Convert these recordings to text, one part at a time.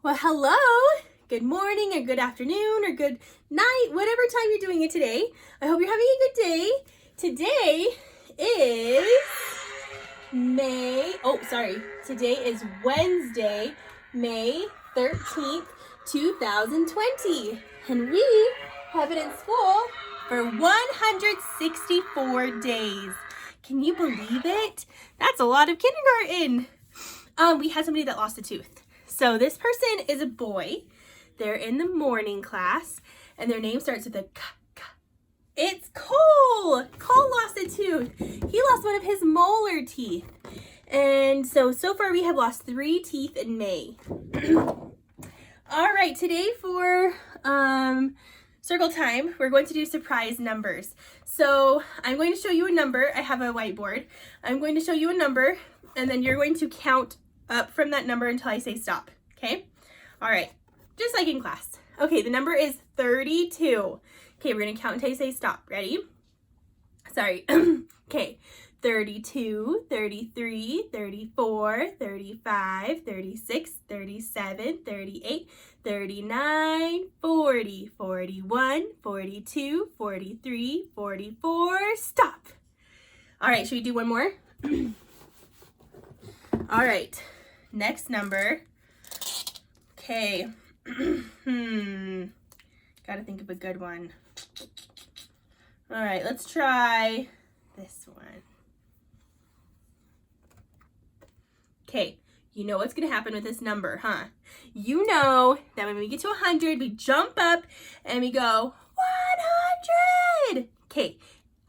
Well, hello, good morning or good afternoon or good night, whatever time you're doing it today. I hope you're having a good day. Today is today is Wednesday, May 13th, 2020. And we have been in school for 164 days. Can you believe it? That's a lot of kindergarten. We had somebody that lost a tooth. So this person is a boy. They're in the morning class, and their name starts with a K. It's Cole. Cole lost a tooth. He lost one of his molar teeth. And so far we have lost 3 teeth in May. All right, today for circle time, we're going to do surprise numbers. So I'm going to show you a number. I have a whiteboard. I'm going to show you a number, and then you're going to count up from that number until I say stop, okay? All right, just like in class. Okay, the number is 32. Okay, we're gonna count until I say stop. Ready? Sorry. Okay, 32, 33, 34, 35, 36, 37, 38, 39, 40, 41, 42, 43, 44, stop. All right, should we do one more? All right. Next number. Okay. Gotta think of a good one. All right, let's try this one. Okay, you know what's gonna happen with this number, huh? You know that when we get to 100, we jump up and we go 100. Okay,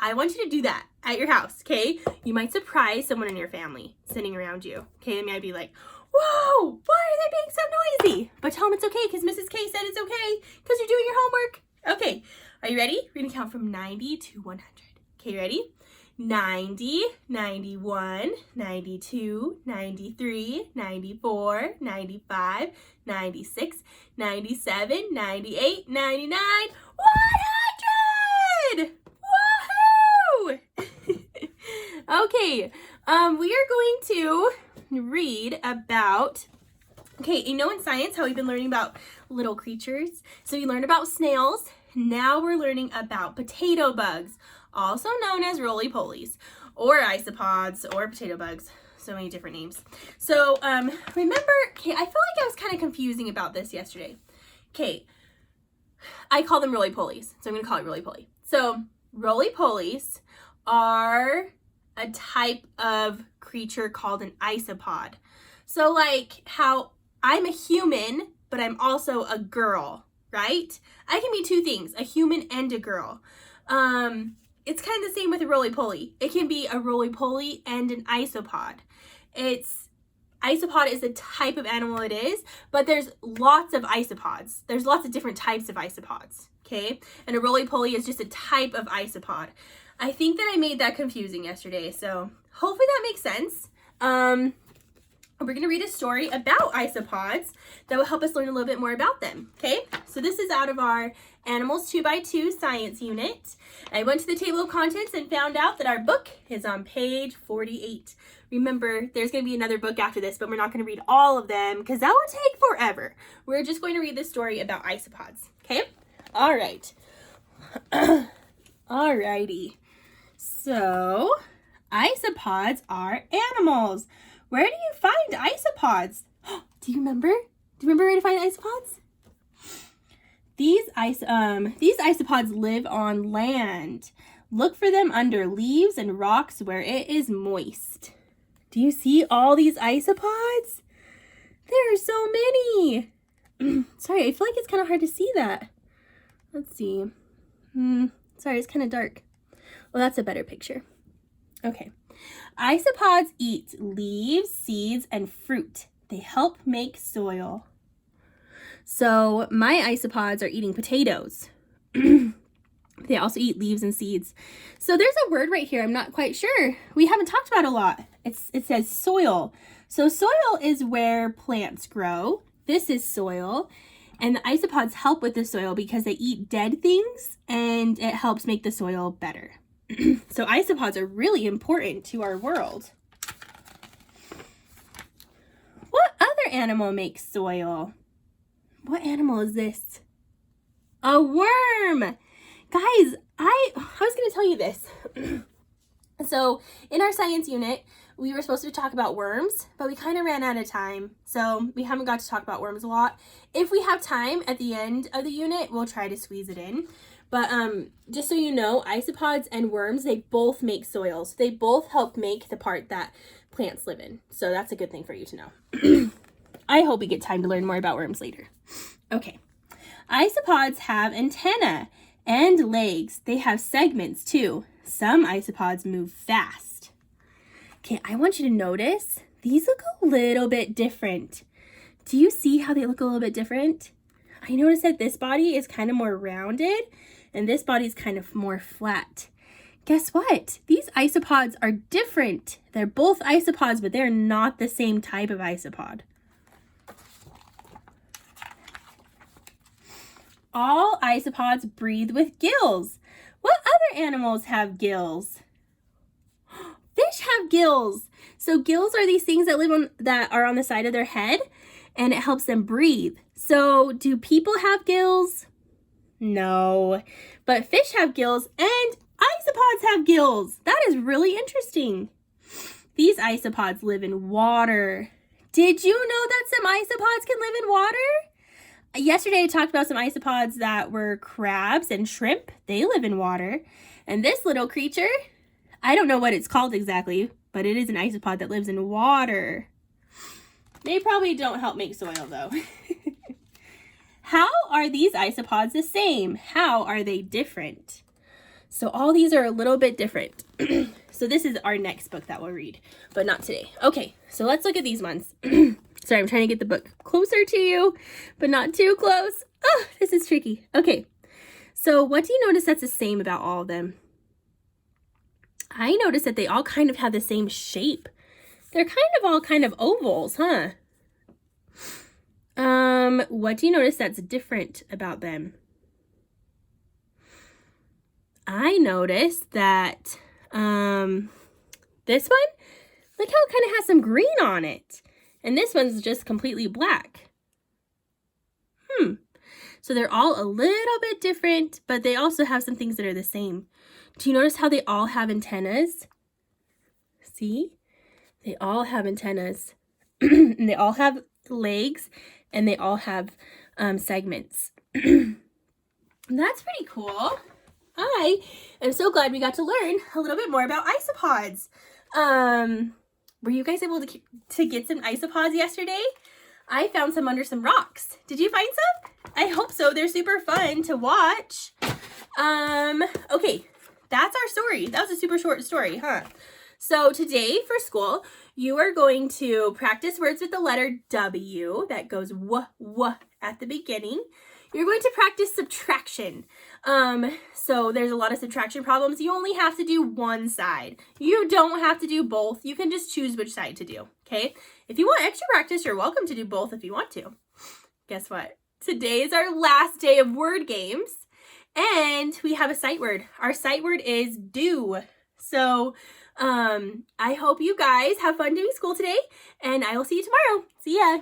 I want you to do that at your house, okay? You might surprise someone in your family sitting around you, okay? They might be like, whoa, why are they being so noisy? But tell them it's okay because Mrs. K said it's okay because you're doing your homework. Okay, are you ready? We're gonna count from 90 to 100. Okay, ready? 90, 91, 92, 93, 94, 95, 96, 97, 98, 99, 100! Woohoo! Okay, we are going to read about, okay, you know in science how we've been learning about little creatures? So you learned about snails. Now we're learning about potato bugs, also known as roly-polies, or isopods, or potato bugs. So many different names. So remember, okay, I feel like I was kind of confusing about this yesterday. Okay, I call them roly-polies, so I'm going to call it roly-poly. So roly-polies are a type of creature called an isopod. So like how I'm a human, but I'm also a girl, right? I can be two things, a human and a girl. It's kind of the same with a roly-poly. It can be a roly-poly and an isopod. Isopod is the type of animal it is, but there's lots of isopods. There's lots of different types of isopods, okay? And a roly-poly is just a type of isopod. I think that I made that confusing yesterday, so hopefully that makes sense. We're going to read a story about isopods that will help us learn a little bit more about them, okay? So this is out of our Animals 2x2 Science Unit. I went to the table of contents and found out that our book is on page 48. Remember, there's going to be another book after this, but we're not going to read all of them because that would take forever. We're just going to read the story about isopods, okay? All right. Alrighty. So, isopods are animals. Where do you find isopods? Do you remember? Do you remember where to find isopods? These isopods live on land. Look for them under leaves and rocks where it is moist. Do you see all these isopods? There are so many. Sorry, I feel like it's kind of hard to see that. Let's see. Sorry, it's kind of dark. Well, that's a better picture. Okay. Isopods eat leaves, seeds, and fruit. They help make soil. So my isopods are eating potatoes. They also eat leaves and seeds. So there's a word right here I'm not quite sure. We haven't talked about a lot. It says soil. So soil is where plants grow. This is soil. And the isopods help with the soil because they eat dead things and it helps make the soil better. So isopods are really important to our world. What other animal makes soil? What animal is this? A worm. Guys, I was going to tell you this. So in our science unit, we were supposed to talk about worms, but we kind of ran out of time. So we haven't got to talk about worms a lot. If we have time at the end of the unit, we'll try to squeeze it in. But just so you know, isopods and worms, they both make soil. So they both help make the part that plants live in. So that's a good thing for you to know. I hope we get time to learn more about worms later. Okay. Isopods have antennae and legs. They have segments too. Some isopods move fast. Okay, I want you to notice these look a little bit different. Do you see how they look a little bit different? I noticed that this body is kind of more rounded and this body is kind of more flat. Guess what? These isopods are different. They're both isopods, but they're not the same type of isopod. All isopods breathe with gills. What other animals have gills? Fish have gills. So gills are these things that are on the side of their head, and it helps them breathe. So do people have gills? No, but fish have gills and isopods have gills. That is really interesting. These isopods live in water. Did you know that some isopods can live in water? Yesterday I talked about some isopods that were crabs and shrimp. They live in water. And this little creature, I don't know what it's called exactly, but it is an isopod that lives in water. They probably don't help make soil though. How are these isopods the same? How are they different? So all these are a little bit different. So this is our next book that we'll read, but not today. Okay, so let's look at these ones. Sorry, I'm trying to get the book closer to you, but not too close. Oh, this is tricky. Okay, so what do you notice that's the same about all of them? I noticed that they all kind of have the same shape. They're all kind of ovals, huh? What do you notice that's different about them? I noticed that, this one, look how it kind of has some green on it. And this one's just completely black. So they're all a little bit different, but they also have some things that are the same. Do you notice how they all have antennas? See? They all have antennas. And they all have legs, and they all have segments. That's pretty cool. I am so glad we got to learn a little bit more about isopods. Were you guys able to get some isopods yesterday? I found some under some rocks. Did you find some? I hope so. They're super fun to watch. Okay, that's our story. That was a super short story, huh? So today for school, you are going to practice words with the letter W. That goes w at the beginning. You're going to practice subtraction. So there's a lot of subtraction problems. You only have to do one side. You don't have to do both. You can just choose which side to do, okay? If you want extra practice, you're welcome to do both if you want to. Guess what? Today is our last day of word games, and we have a sight word. Our sight word is do. So I hope you guys have fun doing school today, and I will see you tomorrow. See ya.